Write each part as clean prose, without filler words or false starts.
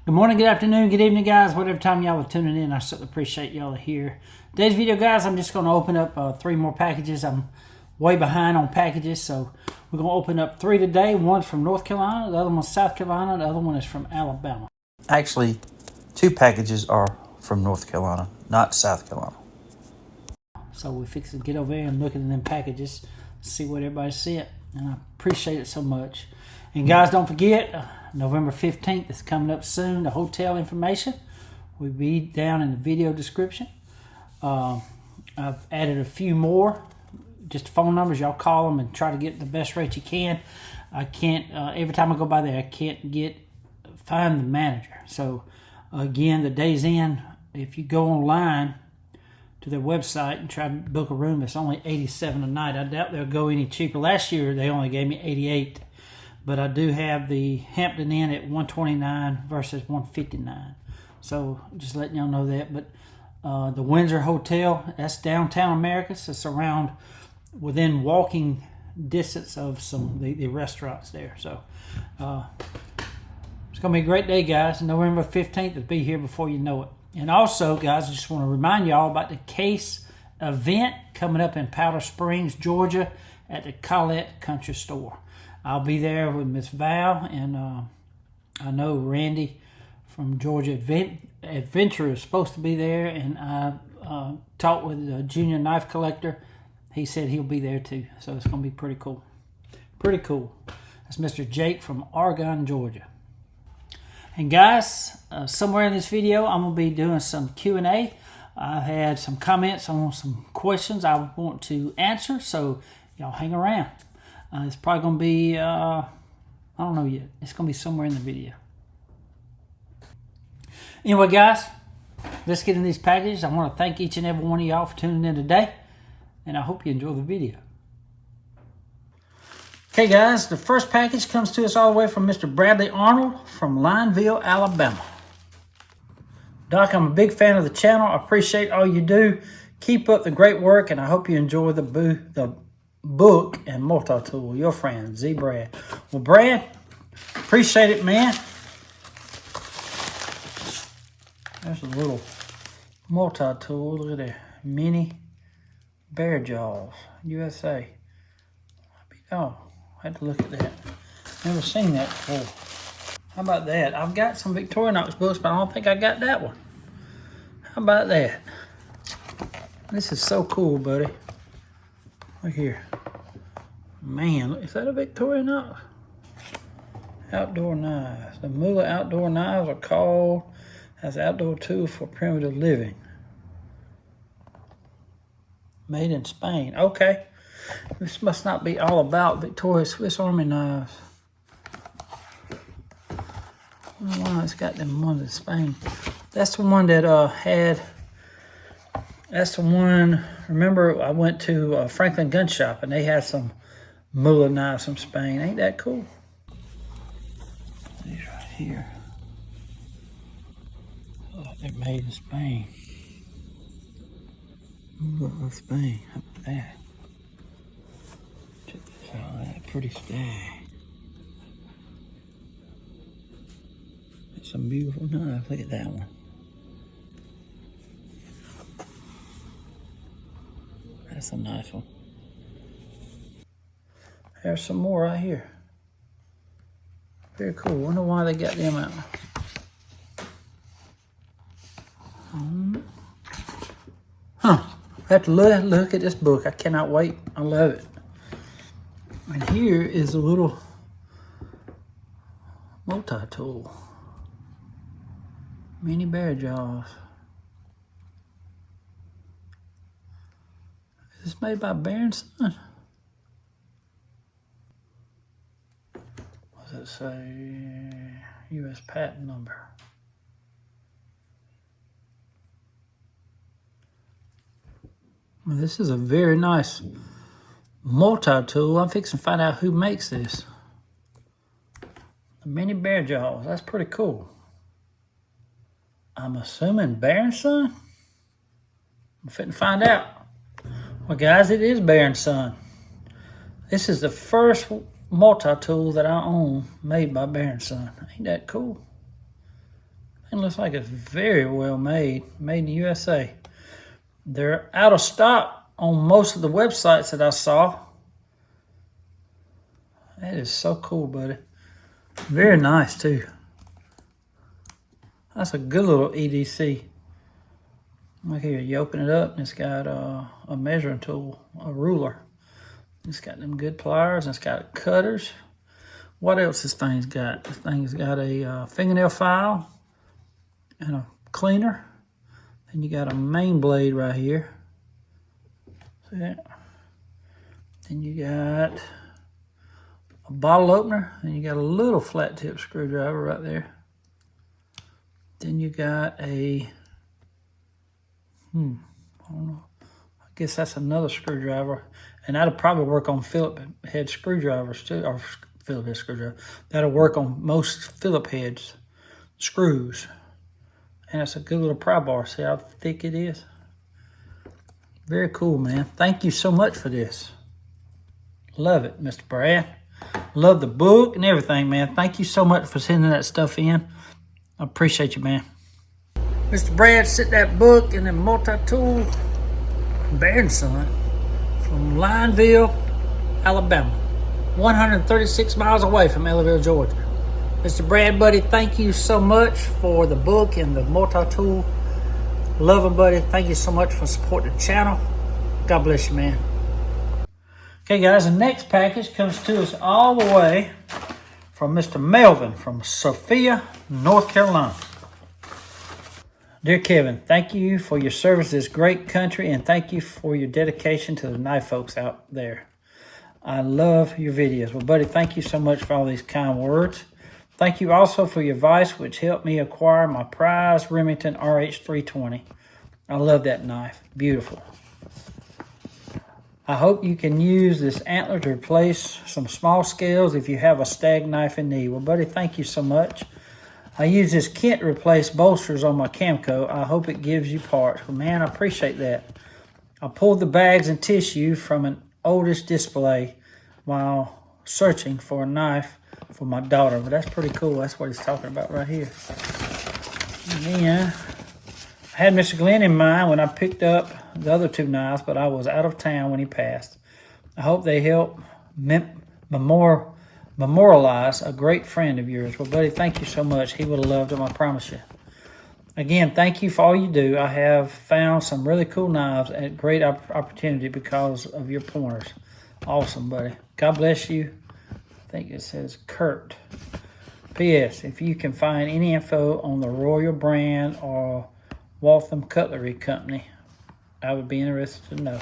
Good morning, good afternoon, good evening, guys. Whatever time y'all are tuning in, I certainly appreciate y'all here. Today's video, guys, I'm just going to open up 3 more packages. I'm way behind on packages, so we're going to open up 3 today. One's from North Carolina, the other one's South Carolina, the other one is from Alabama. Actually, 2 packages are from North Carolina, not South Carolina. So we fix to get over there and look at them packages, see what everybody sent, and I appreciate it so much. And guys, don't forget, November 15th is coming up soon. The hotel information will be down in the video description. I've added a few more, just phone numbers. Y'all call them and try to get the best rate you can. I can't, every time I go by there, I can't find the manager. So again, the day's in. If you go online to their website and try to book a room, it's only $87 a night. I doubt they'll go any cheaper. Last year, they only gave me $88. But I do have the Hampton Inn at $129 versus $159. So just letting y'all know that. But the Windsor Hotel, that's downtown Americus. It's around within walking distance of some the restaurants there. So it's going to be a great day, guys. November 15th, it'll be here before you know it. And also, guys, I just want to remind y'all about the Case event coming up in Powder Springs, Georgia at the Colette Country Store. I'll be there with Miss Val, and I know Randy from Georgia Adventure is supposed to be there, and I talked with a junior knife collector. He said he'll be there too, so it's going to be pretty cool. Pretty cool. That's Mr. Jake from Argonne, Georgia. And guys, somewhere in this video, I'm going to be doing some Q&A. I've had some comments on some questions I want to answer, so y'all hang around. It's probably going to be, I don't know yet. It's going to be somewhere in the video. Anyway, guys, let's get in these packages. I want to thank each and every one of y'all for tuning in today, and I hope you enjoy the video. Okay, guys, the first package comes to us all the way from Mr. Bradley Arnold from Lineville, Alabama. Doc, I'm a big fan of the channel. I appreciate all you do. Keep up the great work, and I hope you enjoy the book and multi-tool. Your friend, Z. Brad. Well, Brad, appreciate it, man. There's a little multi-tool. Look at that. Mini bear jaws. USA. Oh, I had to look at that. Never seen that before. How about that? I've got some Victorinox books, but I don't think I got that one. How about that? This is so cool, buddy. Look here. Man, is that a Victorinox? Outdoor knives. The Mula outdoor knives are called as outdoor tool for primitive living. Made in Spain. Okay. This must not be all about Victoria's Swiss Army knives. I don't know why it's got them ones in Spain. That's the one that that's the one, remember I went to Franklin Gun Shop and they had some Mula knives from Spain. Ain't that cool? These right here. Oh, they're made in Spain. Mula of Spain. How about that? Check this out. That pretty stag. That's some beautiful knives. Look at that one. That's a nice one. There's some more right here. Very cool. Wonder why they got them out. Huh. I have to look at this book. I cannot wait. I love it. And here is a little multi-tool. Mini bear jaws. Is this made by Bear & Son? What does it say? U.S. patent number. Well, this is a very nice multi-tool. I'm fixing to find out who makes this. The mini bear jaws. That's pretty cool. I'm assuming Bear & Son? I'm fitting to find out. Well, guys, it is Bear & Son. This is the first multi-tool that I own made by Bear & Son. Ain't that cool? It looks like it's very well made. Made in the USA. They're out of stock on most of the websites that I saw. That is so cool, buddy. Very nice, too. That's a good little EDC. Look here, you open it up, and it's got a measuring tool, a ruler. It's got them good pliers, and it's got cutters. What else this thing's got? This thing's got a fingernail file and a cleaner. Then you got a main blade right here. See that? Then you got a bottle opener, and you got a little flat tip screwdriver right there. Then you got a, I don't know. I guess that's another screwdriver, and that'll probably work on Phillip head screwdrivers too, or Phillip head screwdriver. That'll work on most Phillip heads screws. And it's a good little pry bar. See how thick it is? Very cool, man. Thank you so much for this. Love it, Mr. Brad. Love the book and everything, man. Thank you so much for sending that stuff in. I appreciate you, man. Mr. Brad sent that book and then multi-tool Baird & Son from Lineville, Alabama. 136 miles away from Ellaville, Georgia. Mr. Brad, buddy, thank you so much for the book and the multi-tool. Love them, buddy. Thank you so much for supporting the channel. God bless you, man. Okay, guys, the next package comes to us all the way from Mr. Melvin from Sophia, North Carolina. Dear Kevin, thank you for your service to this great country, and thank you for your dedication to the knife folks out there. I love your videos. Well, buddy, thank you so much for all these kind words. Thank you also for your advice, which helped me acquire my prized Remington RH320. I love that knife. Beautiful. I hope you can use this antler to replace some small scales if you have a stag knife in need. Well, buddy, thank you so much. I use this kit to replace bolsters on my Camco. I hope it gives you parts. Well, man, I appreciate that. I pulled the bags and tissue from an oldest display while searching for a knife for my daughter. But that's pretty cool. That's what he's talking about right here. And then I had Mr. Glenn in mind when I picked up the other two knives, but I was out of town when he passed. I hope they help memorialize a great friend of yours. Well, buddy, thank you so much. He would have loved them, I promise you. Again, thank you for all you do. I have found some really cool knives at great opportunity because of your pointers. Awesome, buddy. God bless you. I think it says Kurt. P.S. If you can find any info on the Royal brand or Waltham Cutlery Company, I would be interested to know.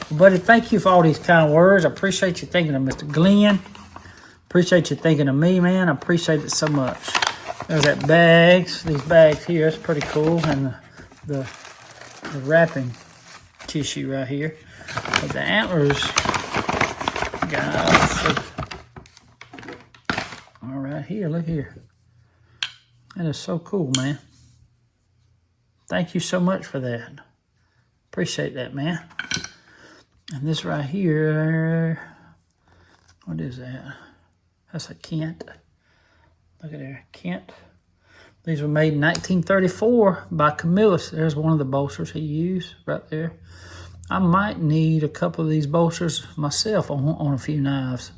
Well, buddy, thank you for all these kind words. I appreciate you thinking of Mr. Glenn. Appreciate you thinking of me, man. I appreciate it so much. There's that bags. These bags here, it's pretty cool. And the wrapping tissue right here. But the antlers, guys, all right here, look here. That is so cool, man. Thank you so much for that. Appreciate that, man. And this right here, what is that? That's a Kent. Look at there, Kent. These were made in 1934 by Camillus. There's one of the bolsters he used right there. I might need a couple of these bolsters myself on a few knives.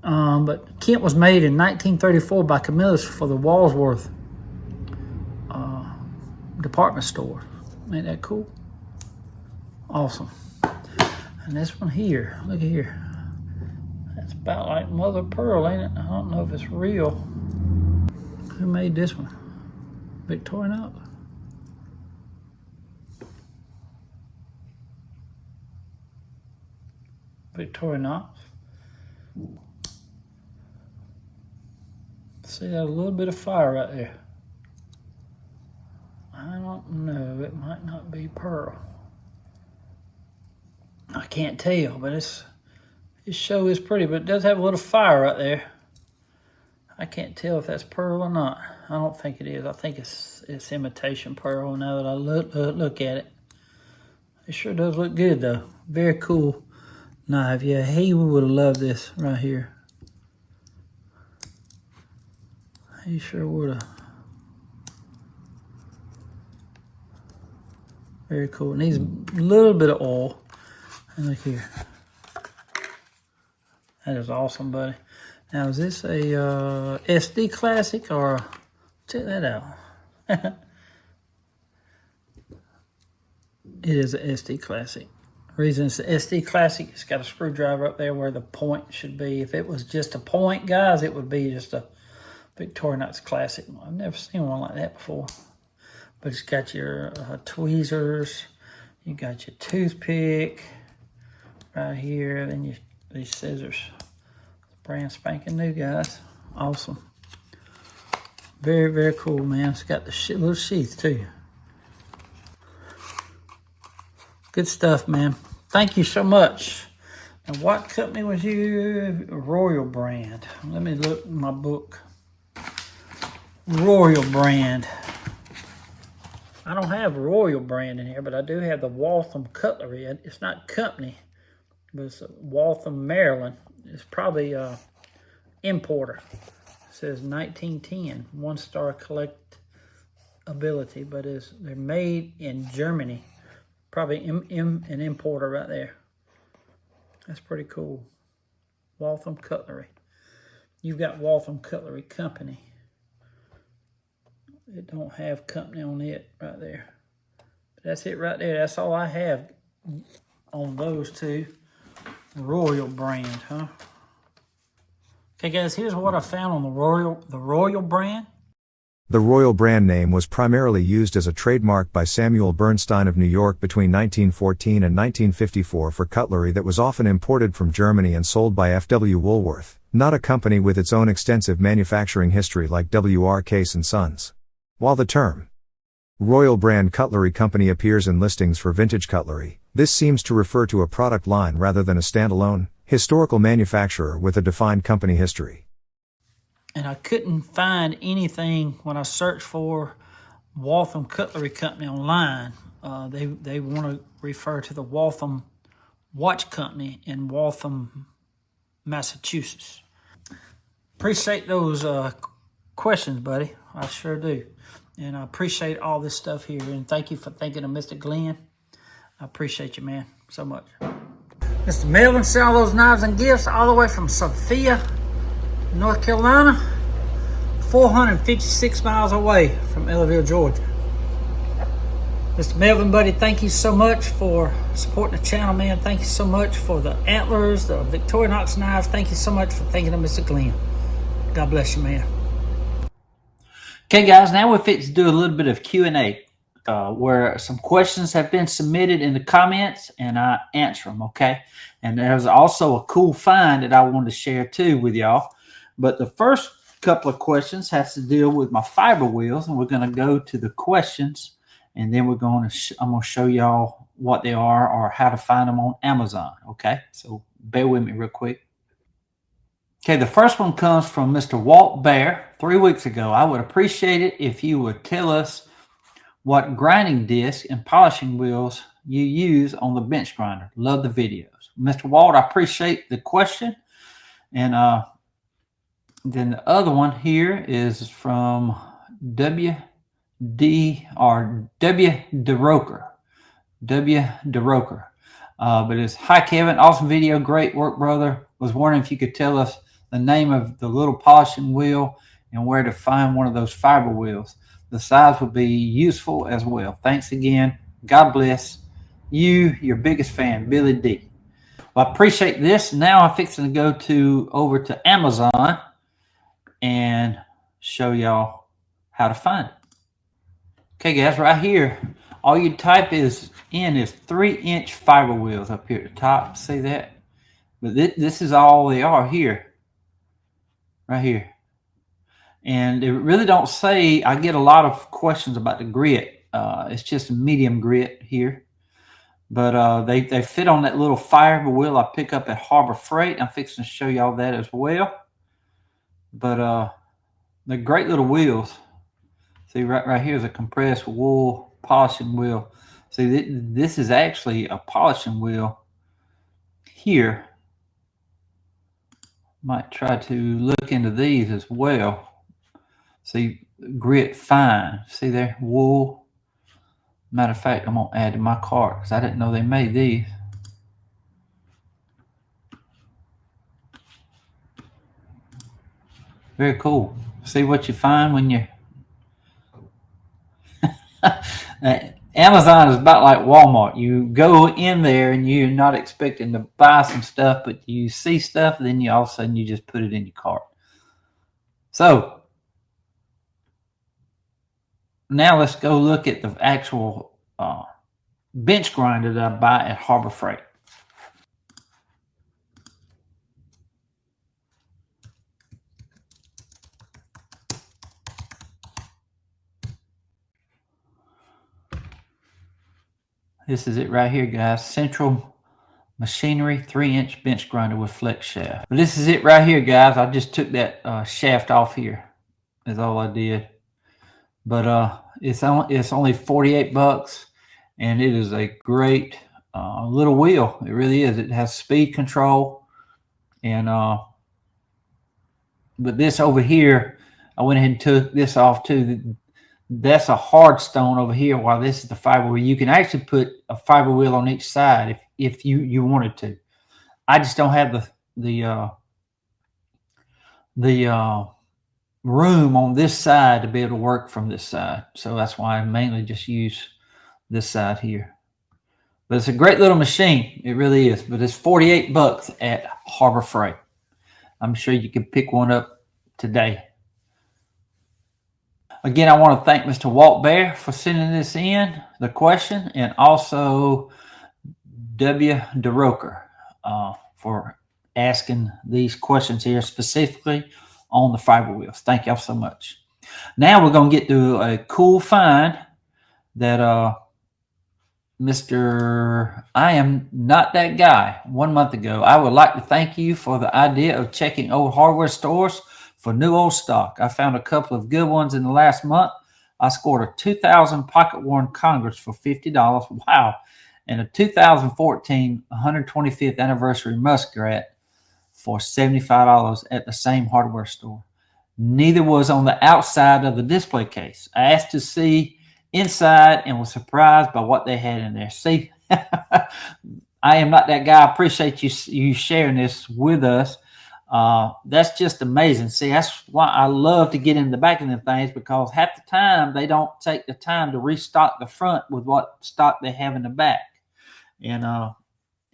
But Kent was made in 1934 by Camillus for the Walsworth department store. Ain't that cool? Awesome. And this one here, look at here. That's about like mother of pearl, ain't it? I don't know if it's real. Who made this one? Victorinox? Victorinox. See that a little bit of fire right there. I don't know. It might not be pearl. I can't tell, but this show is pretty, but it does have a little fire right there. I can't tell if that's pearl or not. I don't think it is. I think it's imitation pearl now that I look at it. It sure does look good though. Very cool knife. Yeah, he would have loved this right here. He sure would have. Very cool. It needs a little bit of oil. And look here. That is awesome, buddy. Now, is this a SD Classic or... Check that out. It is an SD Classic. The reason it's an SD Classic, it's got a screwdriver up there where the point should be. If it was just a point, guys, it would be just a Victorinox Classic. I've never seen one like that before. But it's got your tweezers. You got your toothpick right here. Then these scissors. Brand spanking new, guys. Awesome. Very, very cool, man. It's got the little sheath, too. Good stuff, man. Thank you so much. And what company was you? Royal Brand. Let me look in my book. Royal Brand. I don't have Royal Brand in here, but I do have the Waltham Cutlery. It's not company, but it's Waltham, Maryland. It's probably importer. It says 1910, 1-star collectability, but they're made in Germany. Probably an importer right there. That's pretty cool. Waltham Cutlery. You've got Waltham Cutlery Company. It don't have company on it right there. But that's it right there. That's all I have on those two. Royal Brand, huh? Okay, guys, here's what I found on the Royal Brand. The Royal brand name was primarily used as a trademark by Samuel Bernstein of New York between 1914 and 1954 for cutlery that was often imported from Germany and sold by F.W. Woolworth, not a company with its own extensive manufacturing history like W.R. Case & Sons. While the term Royal Brand Cutlery Company appears in listings for vintage cutlery, this seems to refer to a product line rather than a standalone, historical manufacturer with a defined company history. And I couldn't find anything when I searched for Waltham Cutlery Company online. They want to refer to the Waltham Watch Company in Waltham, Massachusetts. Appreciate those questions, buddy. I sure do. And I appreciate all this stuff here. And thank you for thinking of Mr. Glenn. I appreciate you, man, so much. Mr. Melvin sent all those knives and gifts all the way from Sophia, North Carolina, 456 miles away from Ellaville, Georgia. Mr. Melvin, buddy, thank you so much for supporting the channel, man. Thank you so much for the antlers, the Victorinox knives. Thank you so much for thinking of Mr. Glenn. God bless you, man. Okay, guys, now we're fixing to do a little bit of Q&A where some questions have been submitted in the comments and I answer them, okay? And there's also a cool find that I wanted to share too with y'all. But the first couple of questions has to deal with my fiber wheels, and we're going to go to the questions, and then I'm going to show y'all what they are or how to find them on Amazon, okay? So bear with me real quick. Okay, the first one comes from Mr. Walt Bear 3 weeks ago. I would appreciate it if you would tell us what grinding disc and polishing wheels you use on the bench grinder. Love the videos. Mr. Walt, I appreciate the question. And then the other one here is from W. DeRoker. But it's, hi, Kevin. Awesome video. Great work, brother. Was wondering if you could tell us the name of the little polishing wheel and where to find one of those fiber wheels. The size would be useful as well. Thanks again. God bless you, your biggest fan, Billy D. Well, I appreciate this. Now I'm fixing to go over to Amazon and show y'all how to find it. Okay, guys, right here, all you type is 3-inch fiber wheels up here at the top. See that? But this is all they are here, right here. And it really don't say. I get a lot of questions about the grit. It's just a medium grit here. But they fit on that little fiber wheel I pick up at Harbor Freight. I'm fixing to show y'all that as well. But they're great little wheels. See, right here is a compressed wool polishing wheel. See, this is actually a polishing wheel here. Might try to look into these as well. See, grit fine. See there, wool. Matter of fact, I'm going to add to my cart because I didn't know they made these. Very cool. See what you find when you... Amazon is about like Walmart. You go in there and you're not expecting to buy some stuff, but you see stuff, then you all of a sudden you just put it in your cart. So now let's go look at the actual bench grinder that I buy at Harbor Freight. This is it right here, guys. Central Machinery 3-inch bench grinder with flex shaft. But this is it right here, guys. I just took that shaft off here. That's all I did. But it's only $48, and it is a great little wheel. It really is. It has speed control, and but this over here, I went ahead and took this off too. That's a hard stone over here, while this is the fiber wheel. You can actually put a fiber wheel on each side if you wanted to. I just don't have the room on this side to be able to work from this side. So that's why I mainly just use this side here. But it's a great little machine. It really is. But it's $48 at Harbor Freight. I'm sure you can pick one up today. Again, I want to thank Mr. Walt Bear for sending this in, the question, and also W. DeRoker for asking these questions here specifically on the fiber wheels. Thank y'all so much. Now we're going to get to a cool find that Mr. I Am Not That Guy 1 month ago. I would like to thank you for the idea of checking old hardware stores for new old stock. I found a couple of good ones in the last month. I scored a 2000 pocket worn Congress for $50. Wow. And a 2014 125th anniversary Muskrat for $75 at the same hardware store. Neither was on the outside of the display case. I asked to see inside and was surprised by what they had in there. See, I am not that guy. I appreciate you sharing this with us. That's just amazing. See, that's why I love to get in the back of them things, because half the time they don't take the time to restock the front with what stock they have in the back. And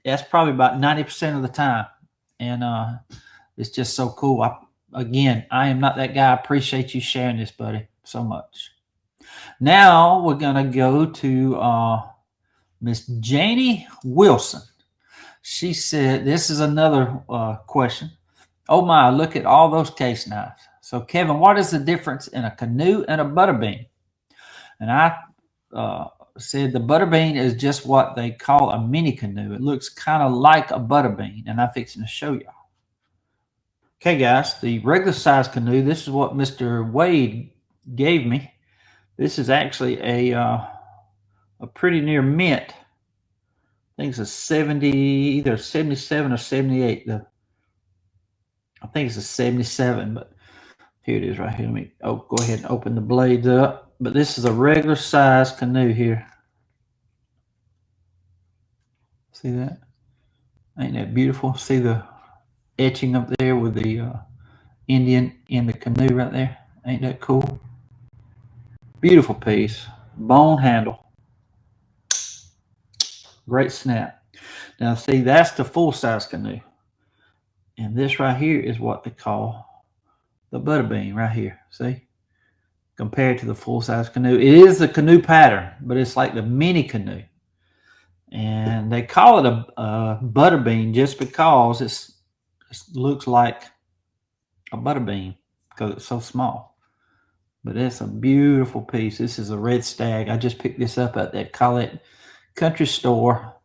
that's probably about 90% of the time. And it's just so cool. I am not that guy. I appreciate you sharing this, buddy, so much. Now we're going to go to Miss Janie Wilson. She said, this is another question. Oh my, look at all those case knives. So Kevin, what is the difference in a canoe and a butterbean? And I said the butterbean is just what they call a mini canoe. It looks kind of like a butterbean, and I'm fixing to show y'all. Okay, guys, the regular size canoe, this is what Mr. Wade gave me. This is actually a pretty near mint. I think it's a 70, either 77 or 78. I think it's a 77, but here it is right here. Let me go ahead and open the blades up. But this is a regular size canoe here. See that? Ain't that beautiful? See the etching up there with the Indian in the canoe right there? Ain't that cool? Beautiful piece. Bone handle. Great snap. Now see, that's the full size canoe. And this right here is what they call the butterbean right here. See? Compared to the full size canoe. It is the canoe pattern, but it's like the mini canoe. And they call it a butterbean just because it looks like a butterbean because it's so small. But it's a beautiful piece. This is a red stag. I just picked this up at that Collette Country Store.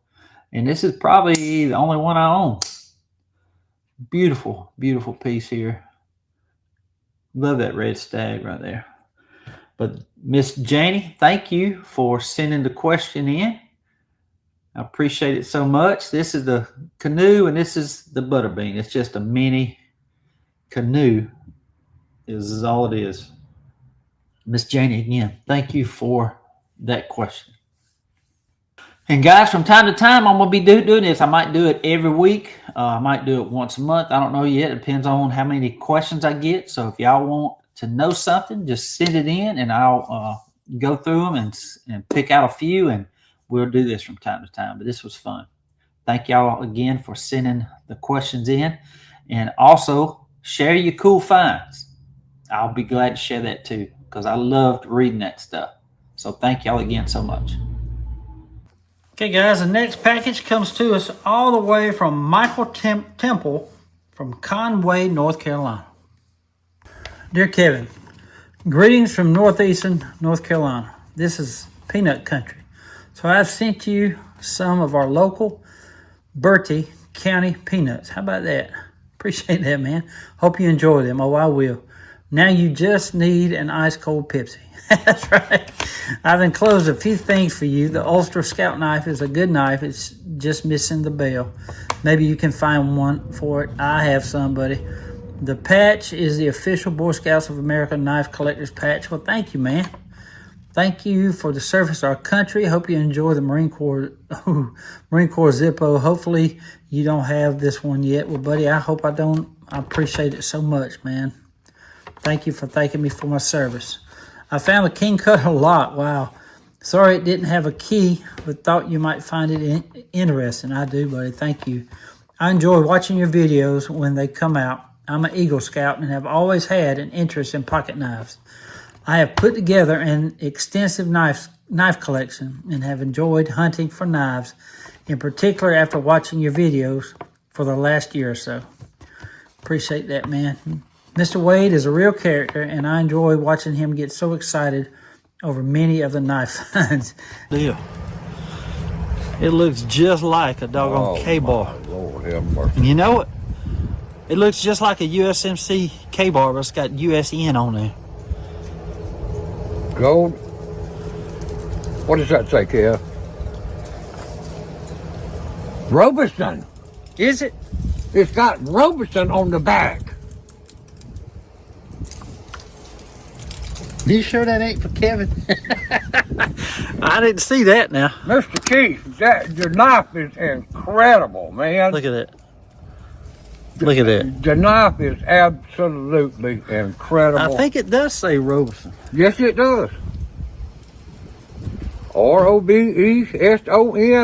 And this is probably the only one I own. Beautiful, beautiful piece here. Love that red stag right there. But Miss Janie, thank you for sending the question in. I appreciate it so much. This is the canoe and this is the butterbean. It's just a mini canoe is all it is. Miss Janie, again, thank you for that question. And guys, from time to time, I'm going to be doing this. I might do it every week. I might do it once a month. I don't know yet. It depends on how many questions I get. So if y'all want to know something, just send it in and I'll go through them and pick out a few, and we'll do this from time to time. But this was fun. Thank y'all again for sending the questions in, and also share your cool finds. I'll be glad to share that too, because I loved reading that stuff. So thank y'all again so much. Okay, guys, the next package comes to us all the way from Michael Temple from Conway, North Carolina. Dear Kevin, greetings from northeastern North Carolina. This is peanut country. So I've sent you some of our local Bertie County peanuts. How about that? Appreciate that, man. Hope you enjoy them. Oh, I will. Now you just need an ice cold Pepsi. That's right. I've enclosed a few things for you. The Ulster Scout knife is a good knife. It's just missing the bell. Maybe you can find one for it. I have some, buddy. The patch is the official Boy Scouts of America knife collector's patch. Well, thank you, man. Thank you for the service of our country. Hope you enjoy the Marine Corps Zippo. Hopefully you don't have this one yet. Well, buddy, I hope I don't. I appreciate it so much, man. Thank you for thanking me for my service. I found the King Cutter lock. Wow. Sorry it didn't have a key, but thought you might find it interesting. I do, buddy. Thank you. I enjoy watching your videos when they come out. I'm an Eagle Scout and have always had an interest in pocket knives. I have put together an extensive knife collection and have enjoyed hunting for knives, in particular after watching your videos for the last year or so. Appreciate that, man. Mr. Wade is a real character, and I enjoy watching him get so excited over many of the knife finds. Deal. It looks just like a doggone K-bar. Lord have mercy. You know it? It looks just like a USMC K-bar, but it's got USN on there. Gold? What does that say, Kev? Robeson. Is it? It's got Robeson on the back. You sure that ain't for Kevin? I didn't see that now. Mr. Keith, the knife is incredible, man. Look at that. Look at that. The knife is absolutely incredible. I think it does say Robeson. Yes, it does. Robeson,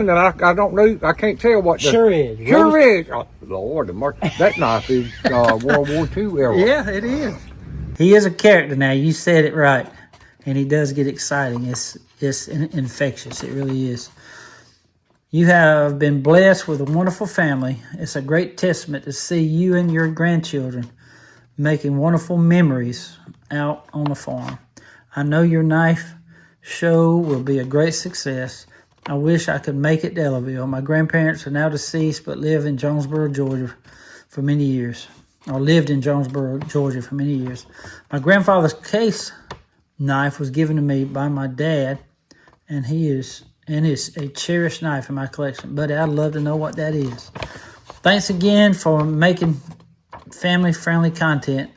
and I don't know, I can't tell what the... Sure is. Sure is. Oh, Lord, that knife is World War II era. Yeah, it is. He is a character now. You said it right. And he does get exciting. It's infectious. It really is. You have been blessed with a wonderful family. It's a great testament to see you and your grandchildren making wonderful memories out on the farm. I know your knife show will be a great success. I wish I could make it to Ellaville. My grandparents are now deceased but live in Jonesboro, Georgia for many years. Or lived in Jonesboro, Georgia for many years. My grandfather's case knife was given to me by my dad, and it's a cherished knife in my collection. Buddy, I'd love to know what that is. Thanks again for making family-friendly content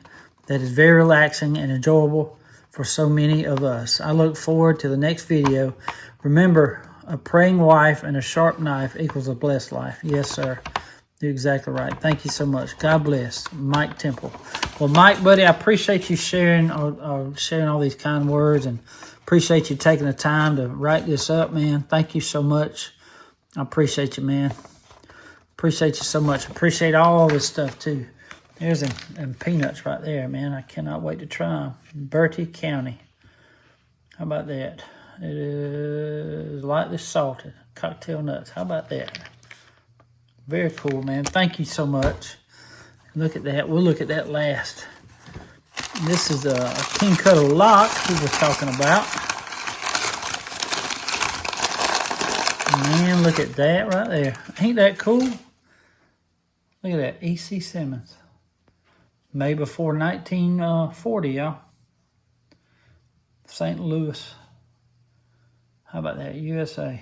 that is very relaxing and enjoyable for so many of us. I look forward to the next video. Remember, a praying wife and a sharp knife equals a blessed life. Yes, sir. You're exactly right. Thank you so much. God bless. Mike Temple. Well, Mike, buddy, I appreciate you sharing all these kind words, and appreciate you taking the time to write this up, man. Thank you so much. I appreciate you, man. Appreciate you so much. Appreciate all this stuff, too. There's them peanuts right there, man. I cannot wait to try them. Bertie County. How about that? It is lightly salted. Cocktail nuts. How about that? Very cool, man. Thank you so much. Look at that. We'll look at that last. This is a King Cutter lock we were talking about. Man, look at that right there. Ain't that cool? Look at that. E.C. Simmons. Made before 1940, y'all. St. Louis. How about that? USA.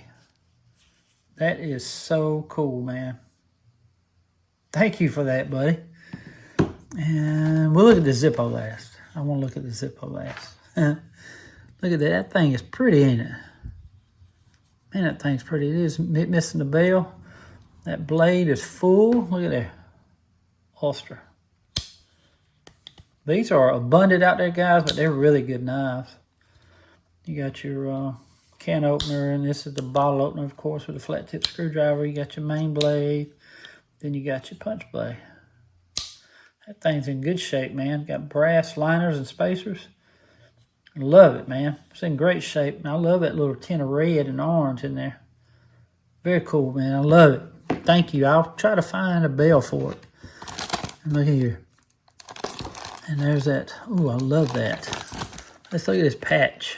That is so cool, man. Thank you for that, buddy. And we'll look at the Zippo last. I want to look at the Zippo last. Look at that. That thing is pretty, ain't it? Man, that thing's pretty. It is missing the bell. That blade is full. Look at there. Ulster. These are abundant out there, guys, but they're really good knives. You got your can opener, and this is the bottle opener, of course, with a flat tip screwdriver. You got your main blade. Then you got your punch blade. That thing's in good shape, man. Got brass liners and spacers. Love it, man. It's in great shape. And I love that little tint of red and orange in there. Very cool, man. I love it. Thank you. I'll try to find a bell for it. And look here. And there's that. Ooh, I love that. Let's look at this patch.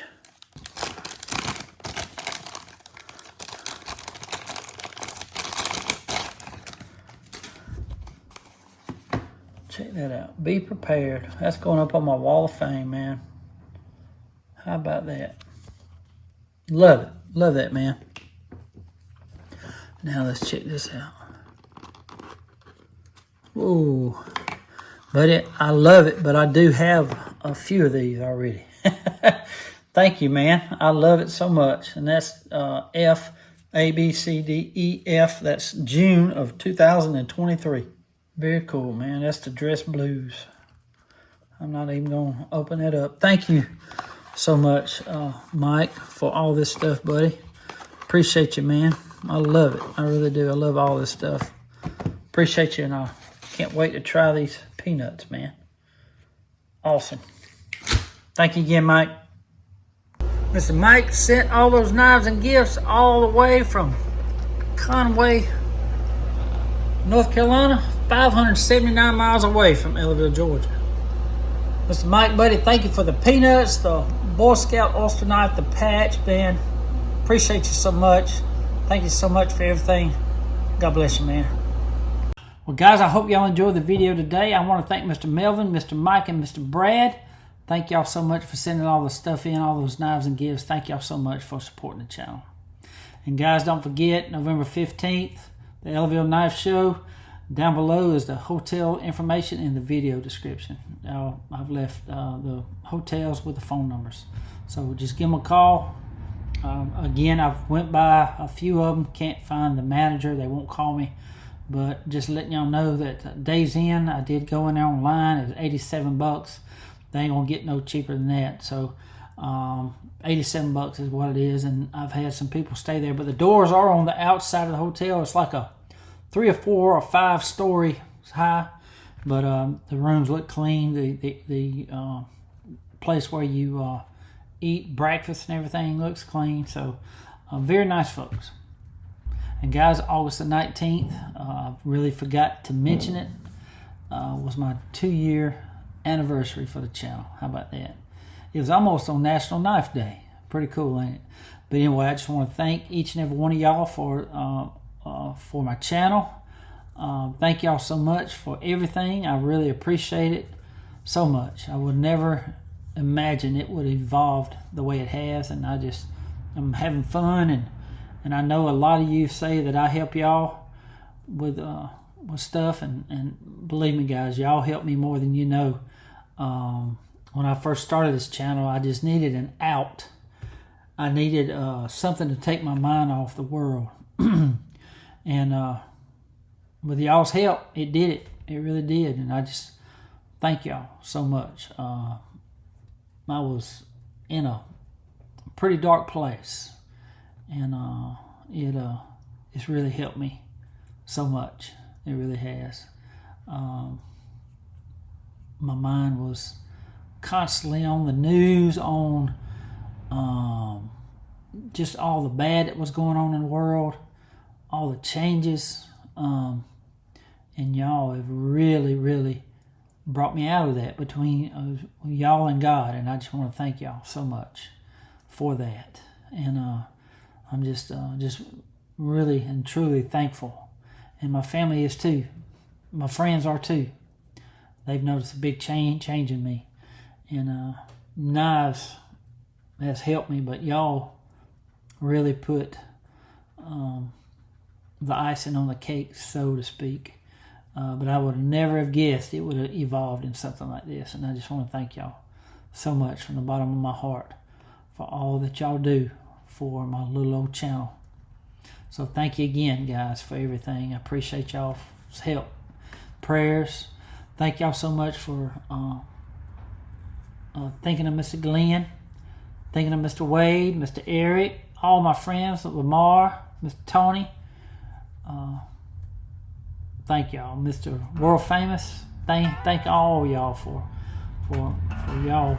Check that out. Be prepared. That's going up on my wall of fame, man. How about that? Love it. Love that, man. Now let's check this out. Whoa. But I love it, but I do have a few of these already. Thank you, man. I love it so much. And that's F, A, B, C, D, E, F. That's June of 2023. Very cool, man. That's the Dress Blues. I'm not even going to open it up. Thank you so much, Mike, for all this stuff, buddy. Appreciate you, man. I love it. I really do. I love all this stuff. Appreciate you, and I can't wait to try these peanuts, man. Awesome. Thank you again, Mike. Mr. Mike sent all those knives and gifts all the way from Conway, North Carolina, 579 miles away from Ellerville, Georgia. Mr. Mike, buddy, thank you for the peanuts, the Boy Scout Ulster knife, the patch, man. Appreciate you so much. Thank you so much for everything. God bless you, man. Well, guys, I hope y'all enjoyed the video today. I want to thank Mr. Melvin, Mr. Mike, and Mr. Brad. Thank y'all so much for sending all the stuff in, all those knives and gifts. Thank y'all so much for supporting the channel. And guys, don't forget, November 15th, the Ellerville Knife Show. Down below is the hotel information in the video description. I've left the hotels with the phone numbers. So just give them a call. Again, I've went by a few of them. Can't find the manager. They won't call me. But just letting y'all know that Days Inn, I did go in there online. It was $87. They ain't going to get no cheaper than that. So $87 is what it is. And I've had some people stay there. But the doors are on the outside of the hotel. It's like a 3 or 4 or 5 story high, but the rooms look clean. The place where you eat breakfast and everything looks clean. So very nice folks. And guys, August the 19th, I really forgot to mention it, was my 2-year anniversary for the channel. How about that? It was almost on National Knife Day. Pretty cool, ain't it? But anyway, I just want to thank each and every one of y'all for my channel. Thank y'all so much for everything. I really appreciate it so much. I would never imagine it would have evolved the way it has, and I'm having fun, and I know a lot of you say that I help y'all with stuff, and believe me, guys, y'all help me more than you know. When I first started this channel, I just needed an out. I needed something to take my mind off the world. And with y'all's help, it did it. It really did. And I just thank y'all so much. I was in a pretty dark place, and it's really helped me so much. It really has. My mind was constantly on the news, on just all the bad that was going on in the world, all the changes, and y'all have really, really brought me out of that between y'all and God, and I just want to thank y'all so much for that. And I'm just really and truly thankful, and my family is too. My friends are too. They've noticed a big change in me, and knives has helped me, but y'all really put the icing on the cake, so to speak. But I would never have guessed it would have evolved in something like this. And I just want to thank y'all so much from the bottom of my heart for all that y'all do for my little old channel. So thank you again, guys, for everything. I appreciate y'all's help, prayers. Thank y'all so much for thinking of Mr. Glenn, thinking of Mr. Wade, Mr. Eric, all my friends, Lamar, Mr. Tony. Thank y'all, Mr. World Famous. Thank all y'all for y'all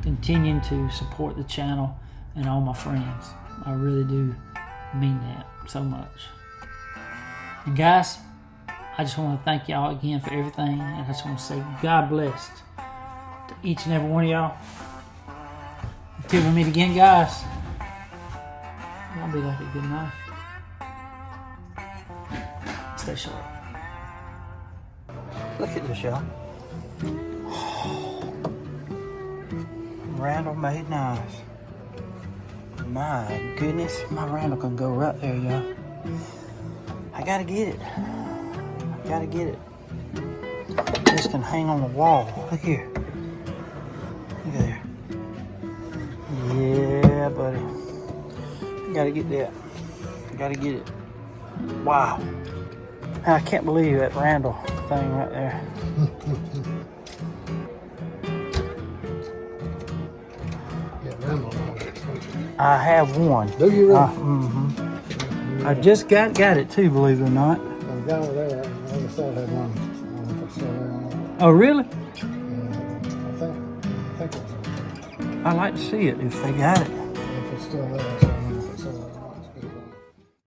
continuing to support the channel and all my friends. I really do mean that so much. And guys, I just want to thank y'all again for everything, and I just want to say God bless to each and every one of y'all. Until we meet again, guys, y'all be like a good night. Stay sharp. Look at this, y'all. Randall made nice. My goodness, my Randall can go right there, y'all. I gotta get it. This can hang on the wall. Look here. Look there. Yeah, buddy. Gotta get that. Gotta get it. Wow. I can't believe that Randall thing right there. I have one. Do you really? I just got it too, believe it or not. I've got it there. I just thought I had one. I don't know if it's still there or not. Oh, really? I think it's. I'd like to see it if they got it. If it's still there.